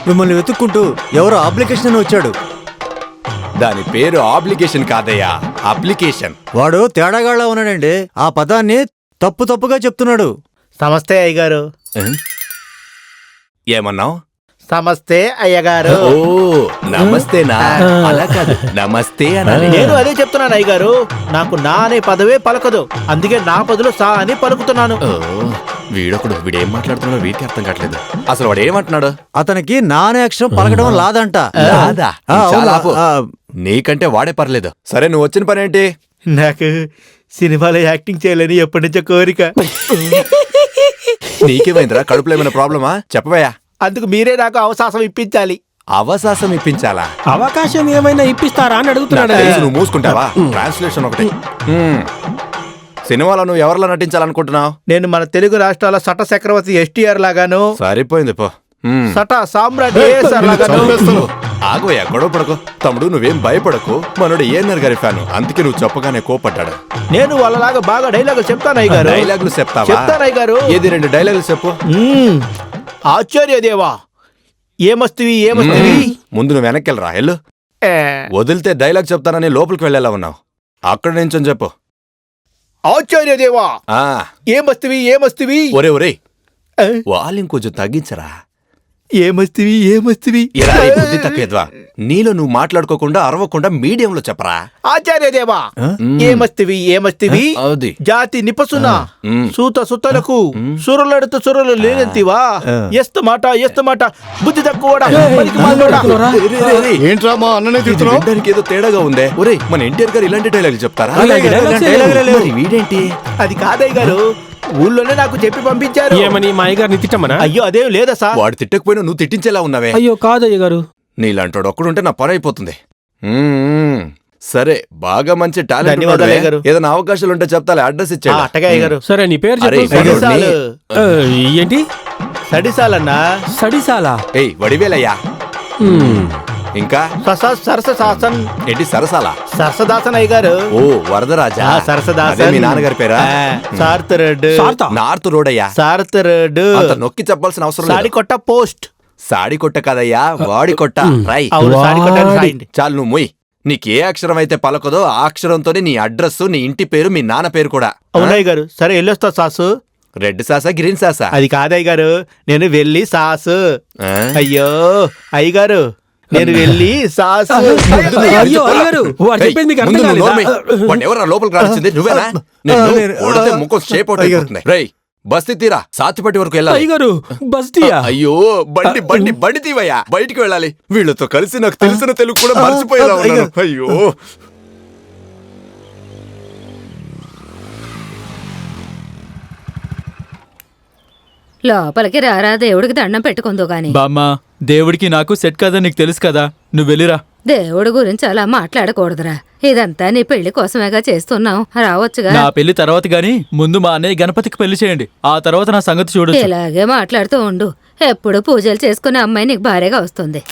మిమ్మల్ని వెతుక్కుంటూ ఎవరో అప్లికేషన్ అని వచ్చాడు. దాని పేరు ఆబ్లిగేషన్ కాదయ్యా, అప్లికేషన్. వాడు తేడాగాళ్ళ ఉన్నాడండి. ఆ పదాన్ని తప్పుగా చెప్తున్నాడు. నమస్తే అయ్యగారు. ఏమన్నావు? నమస్తే అయ్యగారు. ఓ నమస్తేనా? అలా కాదు, నమస్తే అనాలి. నేను అదే చెప్తున్నాను అయ్యగారు. నాకు నా అనే పదవే పలకదు, అందుకే నా బదులు సా అని పలుకుతున్నాను. వీడేం మాట్లాడుతున్నాడో వీడికి అర్థం కావట్లేదు. అసలు వాడు ఏమంటున్నాడు? అతనికి నానే అక్షరం పలకడం లాదంట. లాదా? నీకంటే వాడే పర్లేదు. సరే, నువ్వు వచ్చిన పని ఏంటి? నాకు సినిమాలో యాక్టింగ్ చేయాలని ఎప్పటి నుంచో కోరిక. నీకేమైందిరా? కడుపులో ఏమైనా ప్రాబ్లమా? చెప్పవయ్యా. అందుకు మీరే నాకు అవకాశం ఇప్పించాలి. అవకాశం ఇప్పించాలా? అవకాశం ఏమైనా ఇప్పిస్తారా అని అడుగుతున్నాడు. నువ్వు మూసుకుంటావా? ట్రాన్స్లేషన్ ఒకటి. సినిమాలో నువ్వు ఎవరిలో నటించాలనుకుంటున్నావు? నేను మన తెలుగు రాష్ట్రాల సట చక్రవర్తి ఎస్టీఆర్ లాగాను, సరిపోయింది పో. సట సామ్రాట్ ఏఎస్ఆర్ లాగాను. ఆగోయా, గొడవ పడకు తమ్ముడు. నువ్వేం భయపడకు. మనోడు ఏఎన్ఆర్ గారి ఫ్యాను, అందుకే నువ్వు చెప్పగానే కోపడ్డాడు. నేను వాళ్ళలాగా బాగా డైలాగులు చెప్తాను అయ్యగారు. డైలాగులు చెప్తావా? చెప్తాను అయ్యగారు. ఏది 2 డైలాగులు చెప్పు. ఆశ్చర్యదేవా ఏమస్తివి ఏమస్తివి. ముందు నువ్వు వెనక్కి వెళ్ళరా. ఎల్లు. వదిలితే డైలాగ్ చెప్తానని లోపలికి వెళ్ళేలా ఉన్నావు. అక్కడ నుంచి చెప్పు. ఆశ్చర్యదేవా ఏమస్తివి ఏమస్తివి. ఒరే వాల్యూమ్ కొంచెం తగ్గించరా. ఏమస్తివి ఏమస్తివి. బుద్ధి తక్కువద్వా. నీలో నువ్వు మాట్లాడుకోకుండా అరవకుండా మీడియంలో చెప్పరా. ఆచార్యదేవా ఏమస్తివి ఏమస్తివి. జాతి నిపసున సూత సుతలకు సురులడుతు సురులు లేనంతివా. ఎస్తు మాట బుద్ధి తక్కువ. ఏంట్రా మా అన్ననే తిట్టడానికి ఏదో తేడాగా ఉందే. ఒరే, మన ఎన్టీఆర్ గారు ఇలాంటి డైలాగ్ చెప్తారా? వీడేంటి? అది కాదయ్య గారు, ఊళ్ళోనే నాకు చెప్పి పంపించారు. ఏమని? మా అయ్యగారిని తిట్టమనా? అయ్యో అదేం లేదా సార్. వాడు తిట్టకపోయినా నువ్వు తిట్టించేలా ఉన్నావే. అయ్యో కాదయ్య గారు, నీలాంటోడు ఒక్కడుంటే నా పని అయిపోతుంది. సరే, బాగా మంచి టాలెంట్. ఏదైనా అవకాశాలు ఉంటే చెప్తాలే, అడ్రస్ ఇచ్చాడు. అట్టగారు. సరే, నీ పేరు ఏంటి? సడిసాలన్నా. సడిసాలా? ఏయ్ వడివేలయ్యా. ఇంకా సరసదాసన్. ఏంటి సరసాల? సరసదాసన్ అయ్య గారు. ఓ వరదరాజా. సరసదాసన్ మీ నాన్నగారి పేరా? Sartre road. నార్త్ రోడ్ అయ్యా. Sartre road. అంత నొక్కి చెప్పాల్సిన అవసరం లేదు. సాడికొట్ట పోస్ట్. సాడికొట్ట కాదయ్యా, వాడికొట్ట. రై. చాలు, నువ్వు మొయ్. నీకే అక్షరం అయితే పలకదో ఆ అక్షరంతోనే నీ అడ్రస్, నీ ఇంటి పేరు, మీ నాన్న పేరు కూడా. అవునయ్య గారు. సరే, వెళ్ళొస్తా సాసు. రెడ్ సాసా గ్రీన్ సాసా? అది కాదయ్య గారు, నేను వెళ్ళి సాసు. అయ్యో అయ్యగారు, నేను వెళ్ళి సాసు. ఎవరా లోపలికి రాల్సింది? నువ్వేనా? ముఖం షేప్ అవుట్ అయిపోతుంది. రై, బస్తీ తీరా, సాతిపట్టి వరకు వెళ్ళాలి. అయ్యో బండి తీవయ్యా, బయటికి వెళ్ళాలి. వీళ్ళతో కలిసి నాకు తెలిసిన తెలుగు కూడా మర్చిపోయేలా ఉన్నాను. అయ్యో, లోపలికి రారా, దేవుడికి దండం పెట్టుకుందో గాని. బామ్మా, దేవుడికి నాకు సెట్ కదా, నీకు తెలుసు కదా. నువ్వు వెళ్ళిరా. దేవుడి గురించి అలా మాట్లాడకూడదురా. ఇదంతా నీ పెళ్లి కోసమేగా చేస్తున్నావు, రావచ్చుగా. నా పెళ్లి తర్వాత గాని ముందు మా అన్నయ్య గణపతికి పెళ్లి చేయండి, ఆ తర్వాత నా సంగతి చూడు. ఇలాగే మాట్లాడుతూ ఉండు. ఎప్పుడు పూజలు చేసుకునే అమ్మాయి నీకు భార్యగా వస్తుంది.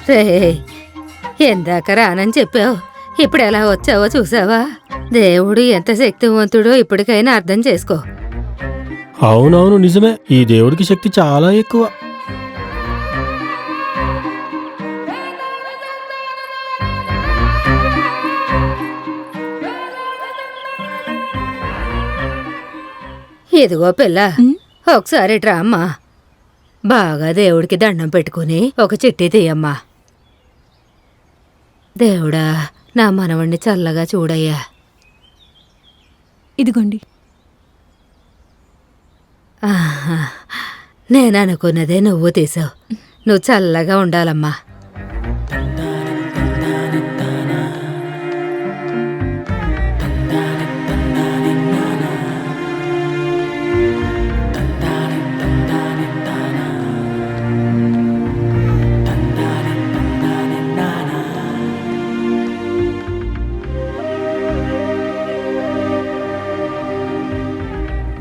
రే, ఎందాక రానని చెప్పావు, ఇప్పుడు ఎలా వచ్చావో చూసావా? దేవుడు ఎంత శక్తివంతుడో ఇప్పటికైనా అర్థం చేసుకో. అవునవును, నిజమే. ఈ దేవుడికి శక్తి చాలా ఎక్కువ. ఇదిగో పిల్ల, ఒకసారి ఇట్రా అమ్మా. బాగా దేవుడికి దండం పెట్టుకుని ఒక చిట్టి తీయమ్మా. దేవుడా, నా మనవణ్ణి చల్లగా చూడయ్యా. ఇదిగోండి. ఆహా, నేను అనుకున్నదే నువ్వు తీసావు. నువ్వు చల్లగా ఉండాలమ్మా.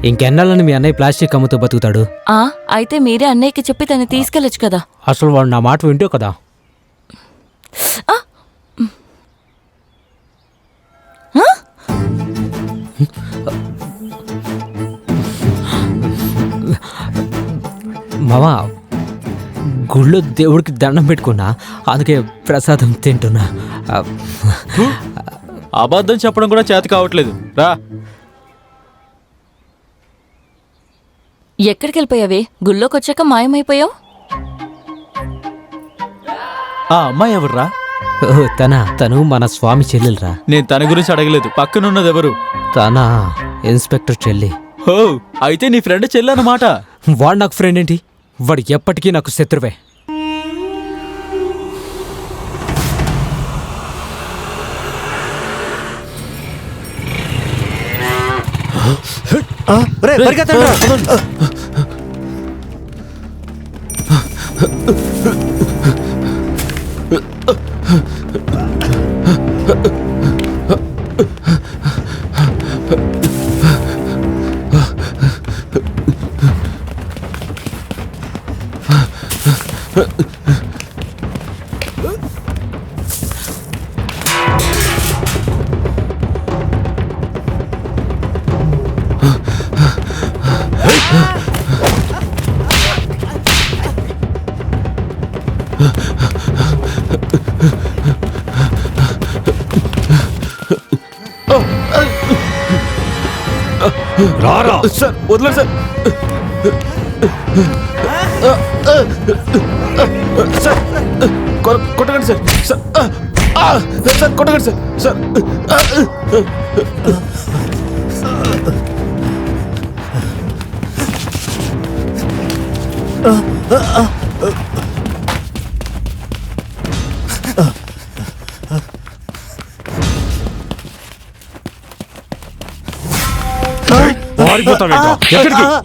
ఇంకెన్నాళ్ళని మీ అన్నయ్య ప్లాస్టిక్ అమ్ముతూ బతుకుతాడు? అయితే మీరే అన్నయ్యకి చెప్పి తను తీసుకెళ్ళొచ్చు కదా. అసలు వాడు నా మాట వింటూ కదా. మామా, గుళ్ళో దేవుడికి దండం పెట్టుకున్నా, అందుకే ప్రసాదం తింటున్నా. అబద్ధం చెప్పడం కూడా చేత కావట్లేదు. రా. ఎక్కడికి వెళ్ళిపోయావే? గుళ్ళోకి వచ్చాక మాయమైపోయావు. ఆ అమ్మాయి ఎవర్రా? ఓ, తను మన స్వామి చెల్లెలరా. నేను తన గురించి అడగలేదు. పక్కనున్నది ఎవరు? తన ఇన్స్పెక్టర్ చెల్లి. ఓ, అయితే నీ ఫ్రెండ్ చెల్లన్నమాట. వాడు నాకు ఫ్రెండ్ ఏంటి? వాడు ఎప్పటికీ నాకు శత్రువే. రారా సార్, వదలండి సార్. సార్, కొట్టకండి సార్. సార్, కొట్టకండి సార్. సార్,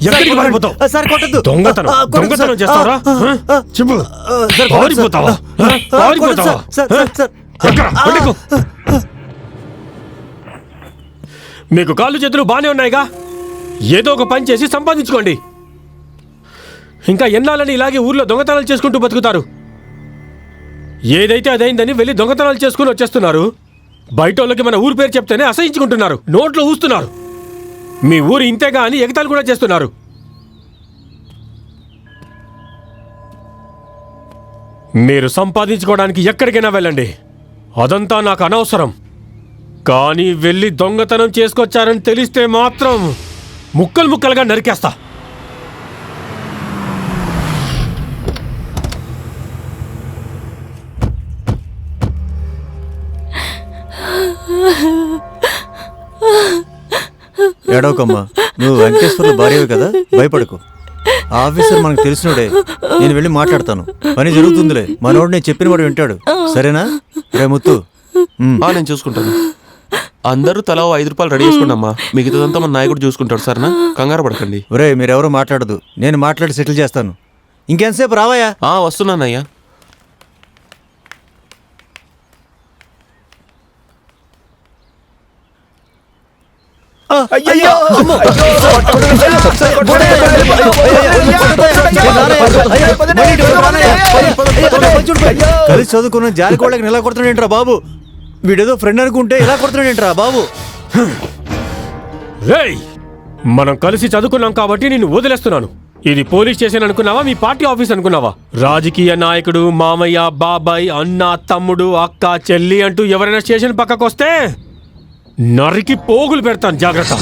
ఎక్కడికి పారిపోతావు? సార్ కొట్టద్దు. దొంగతనం చేస్తావరా? చెప్పు. పారిపోతావా? పారిపోతావా? మీకు కాళ్ళు చేతులు బానే ఉన్నాయిగా, ఏదో ఒక పని చేసి సంపాదించుకోండి. ఇంకా ఎన్నాళ్ళని ఇలాగే ఊర్లో దొంగతనాలు చేసుకుంటూ బతుకుతారు? ఏదైతే అదైందని వెళ్ళి దొంగతనాలు చేసుకుని వచ్చేస్తున్నారు. బయట వాళ్ళకి మన ఊరు పేరు చెప్తేనే అసహించుకుంటున్నారు, నోట్లో ఊస్తున్నారు. మీ ఊరు ఇంతేగా అని ఎగతాళి కూడా చేస్తున్నారు. మీరు సంపాదించుకోవడానికి ఎక్కడికైనా వెళ్ళండి, అదంతా నాకు అనవసరం. కానీ వెళ్ళి దొంగతనం చేసుకొచ్చారని తెలిస్తే మాత్రం ముక్కలు ముక్కలుగా నరికేస్తా. ఏడవకమ్మా, నువ్వు వెంకటేశ్వర్ల భార్యవి కదా, భయపడకు. ఆ ఆఫీసర్ మనకు తెలిసినోడే, నేను వెళ్ళి మాట్లాడతాను. పని జరుగుతుందిలే, మనోడు నేను చెప్పిన వాడు వింటాడు. సరేనా? రే ముత్తు. నేను చూసుకుంటాను. అందరూ తలా 5 రూపాయలు రెడీ చేసుకోండమ్మా, మిగతాదంతా మన నాయకుడు చూసుకుంటాడు. సరేనా? కంగారు పడకండి. ఒరే, మీరెవరో మాట్లాడదు, నేను మాట్లాడి సెటిల్ చేస్తాను. ఇంకెంతసేపు రావయ్యా? వస్తున్నానయ్యా. అయ్యో కలిసి చదువుకున్న జాలి కోళ్ళకి ఎలా కొడుతున్నాడేంట్రా బాబు? వీడేదో ఫ్రెండ్ అనుకుంటే ఇలా కొడుతున్నాడేంట్రా బాబు? రేయ్, మనం కలిసి చదువుకున్నాం కాబట్టి నేను వదిలేస్తున్నాను. ఇది పోలీస్ స్టేషన్ అనుకున్నావా, మీ పార్టీ ఆఫీస్ అనుకున్నావా? రాజకీయ నాయకుడు, మామయ్య, బాబాయ్, అన్న, తమ్ముడు, అక్క, చెల్లి అంటూ ఎవరైనా స్టేషన్ పక్కకు వస్తే నరికి పోగులు పెడతాను, జాగ్రత్త.